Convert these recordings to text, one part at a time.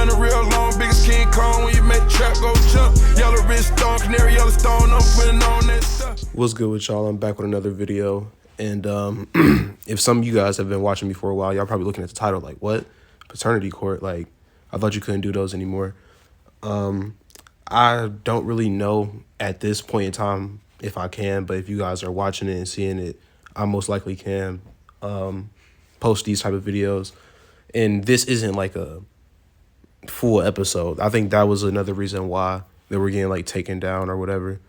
money real long, biggest King Kong when you make the trap go jump. Yellow wrist stone, canary yellow stone, I'm putting on that stuff. What's good with y'all? I'm back with another video. And if some of you guys have been watching me for a while, y'all probably looking at the title like, what? Paternity court? Like, I thought you couldn't do those anymore. I don't really know at this point in time if I can, but if you guys are watching it and seeing it, I most likely can post these type of videos. And this isn't like a full episode. I think that was another reason why they were getting like taken down or whatever.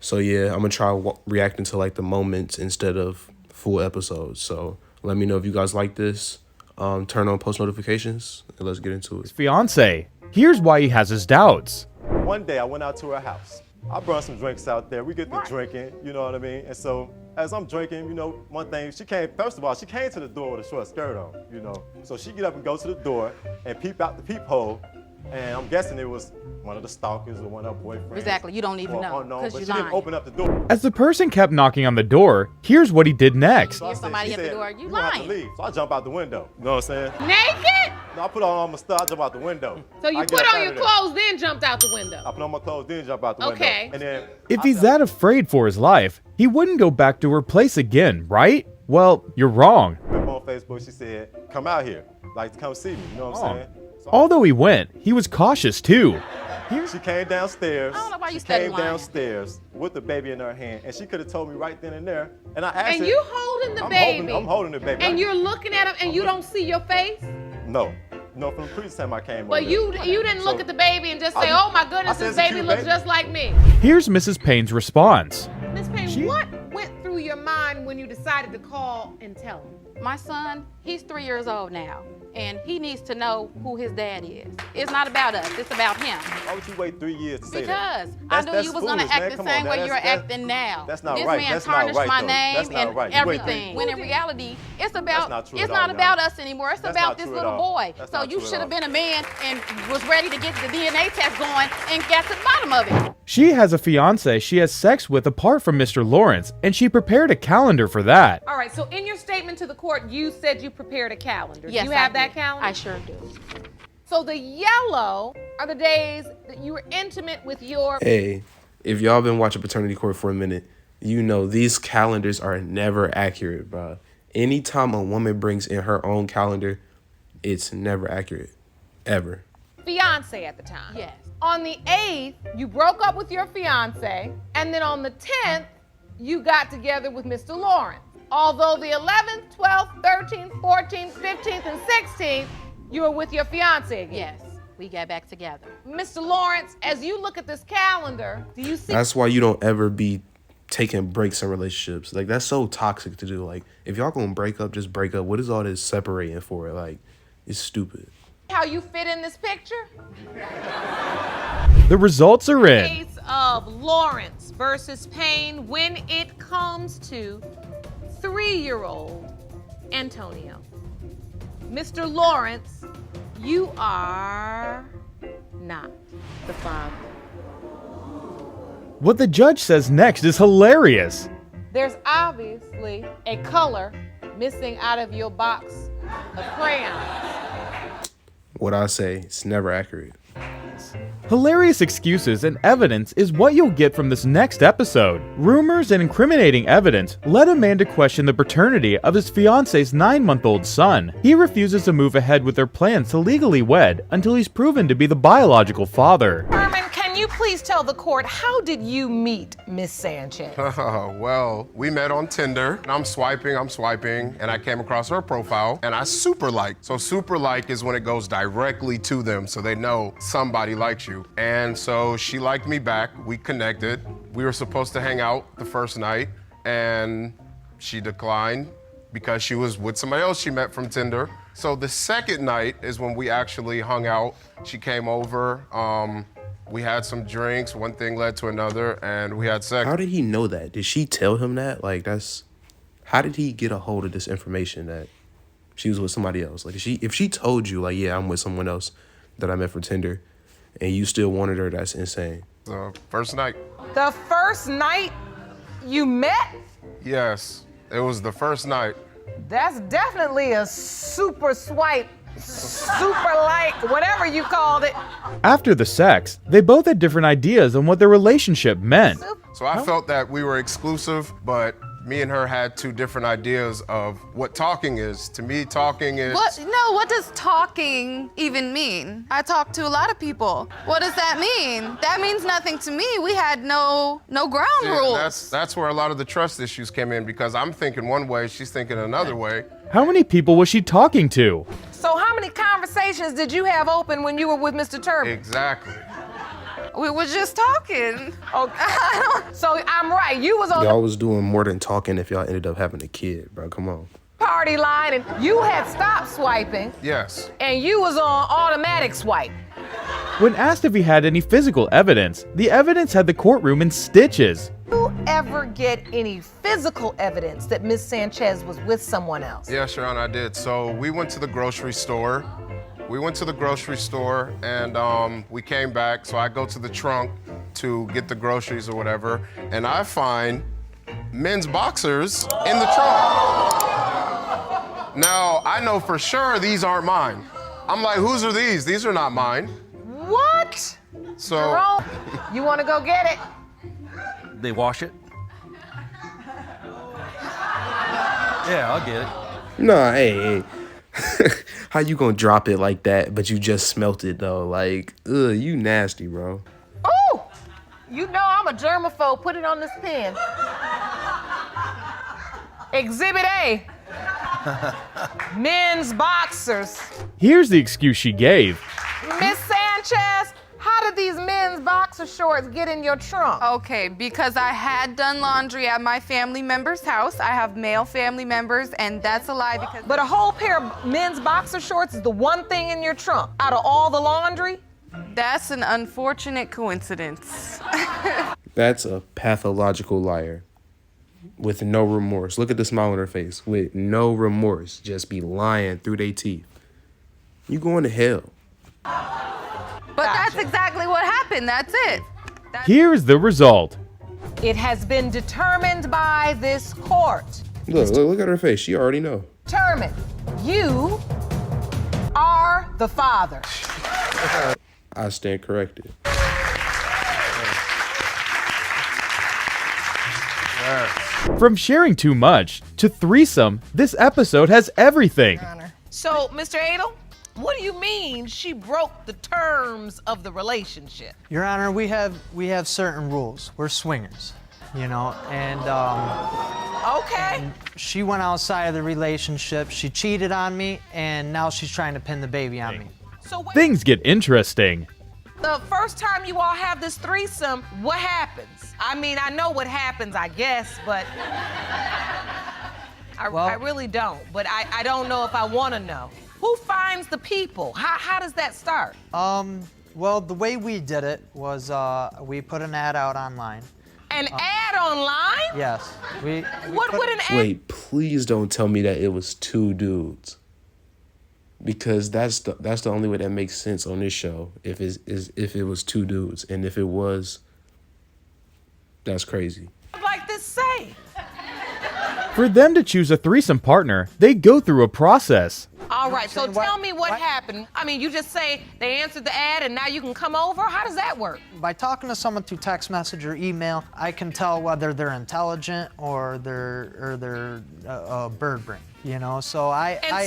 So yeah, I'm gonna try reacting to like the moments instead of full episodes. So let me know if you guys like this. Turn on post notifications and let's get into it. His fiance. Here's why he has his doubts. One day I went out to her house. I brought some drinks out there. We get to drinking, you know what I mean? And so as I'm drinking, you know, one thing, first of all, she came to the door with a short skirt on, you know. So she get up and go to the door and peep out the peephole. And I'm guessing it was one of the stalkers or one of her boyfriends. Exactly, you don't even know, because but you're she didn't open up the door. As the person kept knocking on the door, here's what he did next. So Here's somebody at the door, you have to lying. leave. So I jump out the window, you know what I'm saying? Naked? No, I put on all my stuff, I jump out the window. So you put on your clothes, then jumped out the window? I put on my clothes, then jump out the window. Okay. And then If he's that afraid for his life, he wouldn't go back to her place again, right? Well, you're wrong. on Facebook, she said, come out here, like to come see me, you know what I'm saying? So Although he went, he was cautious too. she came downstairs. I don't know why you she steady came lying. downstairs with the baby in her hand, and she could have told me right then and there. And I asked And her, you holding the baby. I'm holding the baby. And you're looking at him and you don't see your face? No, from the previous time I came. But over you there. didn't look So- at the baby and just I say, did- oh my I goodness, said, this "It's a baby cute looks baby." just like me. Here's Mrs. Payne's response. Miss Payne, what went through your mind when you decided to call and tell him? My son, he's 3 years old now, and he needs to know who his dad is. It's not about us, it's about him. Why would you wait 3 years to say that? Because I knew you was gonna foolish, man. act the Come same on, way now. you're That's- acting now. That's not this right. man That's not tarnished right, my though. name That's not and right. You wait everything. three- When in reality, it's not about true it's at all, not about Yana. us anymore. It's That's about not this true at little all. boy. That's So not you true at should have all. been a man and was ready to get the DNA test going and got to the bottom of it. She has a fiance she has sex with apart from Mr. Lawrence, and she prepared a calendar for that. All right, so in your statement to the court, you said you prepared a calendar. Yes, Do you have I that do. calendar? I sure do. So the yellow are the days that you were intimate with your... Hey, if y'all been watching Paternity Court for a minute, you know these calendars are never accurate, bro. Anytime a woman brings in her own calendar, it's never accurate, ever. fiance at the time. Yes. On the 8th, you broke up with your fiance, and then on the 10th, you got together with Mr. Lawrence. Although the 11th, 12th, 13th, 14th, 15th, and 16th, you were with your fiance again. Yes, we got back together. Mr. Lawrence, as you look at this calendar, do you see... That's why you don't ever be taking breaks in relationships. Like, that's so toxic to do. Like, if y'all gonna break up, just break up. What is all this separating for? Like, it's stupid. how you fit in this picture? The results are in. Case of Lawrence versus Payne when it comes to 3-year-old Antonio. Mr. Lawrence, you are not the father. What the judge says next is hilarious. There's obviously a color missing out of your box of crayons. What I say, it's never accurate. Hilarious excuses and evidence is what you'll get from this next episode. Rumors and incriminating evidence led a man to question the paternity of his fiance's 9-month-old son. He refuses to move ahead with their plans to legally wed until he's proven to be the biological father. Herman, can you please tell the court, how did you meet Miss Sanchez? Well, we met on Tinder, and I'm swiping, and I came across her profile, and I super liked. So super like is when it goes directly to them, so they know somebody likes you. And so she liked me back, we connected. We were supposed to hang out the first night, and she declined because she was with somebody else she met from Tinder. So the second night is when we actually hung out. She came over, we had some drinks, one thing led to another, and we had sex. How did he know that? Did she tell him that? Like, how did he get a hold of this information that she was with somebody else? Like, if she told you, like, yeah, I'm with someone else that I met from Tinder, and you still wanted her, that's insane. First night. The first night you met? Yes, it was the first night. That's definitely a super swipe super like, whatever you called it. After the sex, they both had different ideas on what their relationship meant. So I felt that we were exclusive, but me and her had two different ideas of what talking is. To me, talking is... What does talking even mean? I talk to a lot of people. What does that mean? That means nothing to me. We had no ground rules. That's where a lot of the trust issues came in, because I'm thinking one way, she's thinking another way. How many people was she talking to? So how many conversations did you have open when you were with Mr. Turban? Exactly. We were just talking. Okay. So I'm right. You was on Y'all was doing more than talking if y'all ended up having a kid, bro. Come on. the party line and you had stopped swiping Yes. and you was on automatic swipe. When asked if he had any physical evidence, the evidence had the courtroom in stitches. Did you ever get any physical evidence that Miss Sanchez was with someone else? Yes, Your Honor, I did. So we went to the grocery store. And we came back. So I go to the trunk to get the groceries or whatever, and I find men's boxers in the trunk. Now, I know for sure these aren't mine. I'm like, whose are these? These are not mine. What? So, Jerome, you want to go get it? They wash it? Yeah, I'll get it. Nah, hey. How you gonna drop it like that, but you just smelt it though? Like, ugh, you nasty, bro. Oh, you know I'm a germaphobe. Put it on this pen. Exhibit A. Men's boxers. Here's the excuse she gave. Miss Sanchez, how did these men's boxer shorts get in your trunk? Okay, because I had done laundry at my family member's house. I have male family members, and that's a lie because... But a whole pair of men's boxer shorts is the one thing in your trunk out of all the laundry? That's an unfortunate coincidence. That's a pathological liar. With no remorse. Look at the smile on her face. With no remorse. Just be lying through their teeth. You going to hell. But that's exactly what happened. That's it. Here's the result. It has been determined by this court. Look at her face. She already know. Determined. You are the father. I stand corrected. From sharing too much to threesome, this episode has everything. So, Mr. Adel, what do you mean she broke the terms of the relationship? Your Honor, we have certain rules. We're swingers, you know, and Okay. she went outside of the relationship. She cheated on me, and now she's trying to pin the baby on me. So wait, Things get interesting. the first time you all have this threesome, what happens? I mean, I know what happens, I guess, but I really don't. But I don't know if I want to know. Who finds the people? How does that start? Well, the way we did it was we put an ad out online. An ad online? Yes. What would an ad? Wait, please don't tell me that it was two dudes. Because that's the only way that makes sense on this show. If it was two dudes, and if it was, that's crazy. Like this say? For them to choose a threesome partner, they go through a process. All right, so saying what- tell me what happened. I mean, you just say they answered the ad and now you can come over? How does that work? By talking to someone through text message or email, I can tell whether they're intelligent or they're a bird brain. You know, so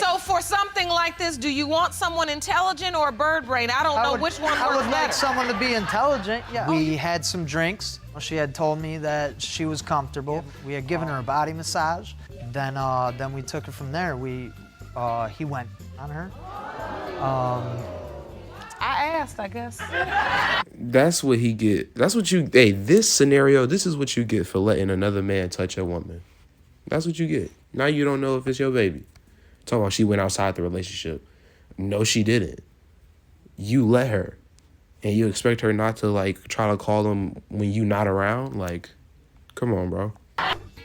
So for something like this, do you want someone intelligent or a bird brain? I don't know which one I works would better. like someone to be intelligent. Yeah. We had some drinks. She had told me that she was comfortable. We had given her a body massage. Then we took it from there. He went on her. I asked, I guess. That's what he get. That's what you. Hey, this scenario. This is what you get for letting another man touch a woman. That's what you get. Now you don't know if it's your baby. Talking about she went outside the relationship. No, she didn't. You let her, and you expect her not to like try to call him when you not around. Like, come on, bro.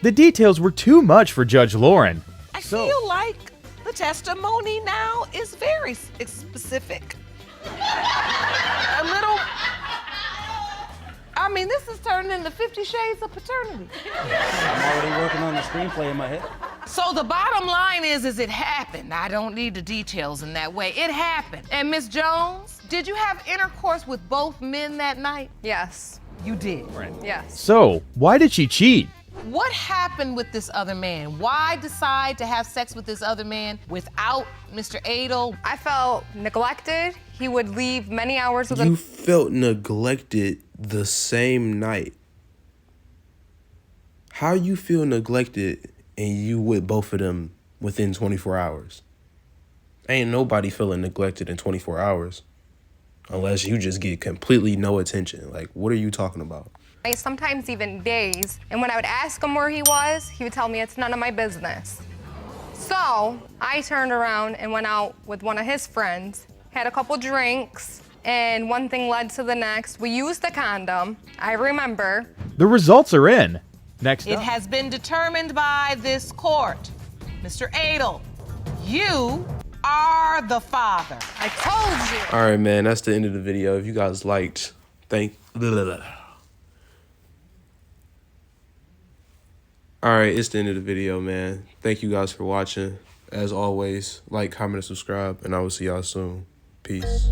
The details were too much for Judge Lauren. I feel like the testimony now is very specific. A little. I mean, this is turning into 50 Shades of Paternity. I'm already working on the screenplay in my head. So the bottom line is it happened. I don't need the details in that way. It happened. And Miss Jones, did you have intercourse with both men that night? Yes. You did. Yes. So, why did she cheat? What happened with this other man? Why decide to have sex with this other man without Mr. Adel? I felt neglected. He would leave many hours with You felt neglected the same night. How you feel neglected and you with both of them within 24 hours? Ain't nobody feeling neglected in 24 hours. Unless you just get completely no attention. Like, what are you talking about? sometimes even days. And when I would ask him where he was, he would tell me it's none of my business. So I turned around and went out with one of his friends, had a couple drinks, and one thing led to the next. We used the condom, I remember. The results are in. Next It up. has been determined by this court. Mr. Adel, you are the father. I told you. All right, man, that's the end of the video. If you guys liked, All right, it's the end of the video, man. Thank you guys for watching. As always, like, comment, and subscribe, and I will see y'all soon. Peace.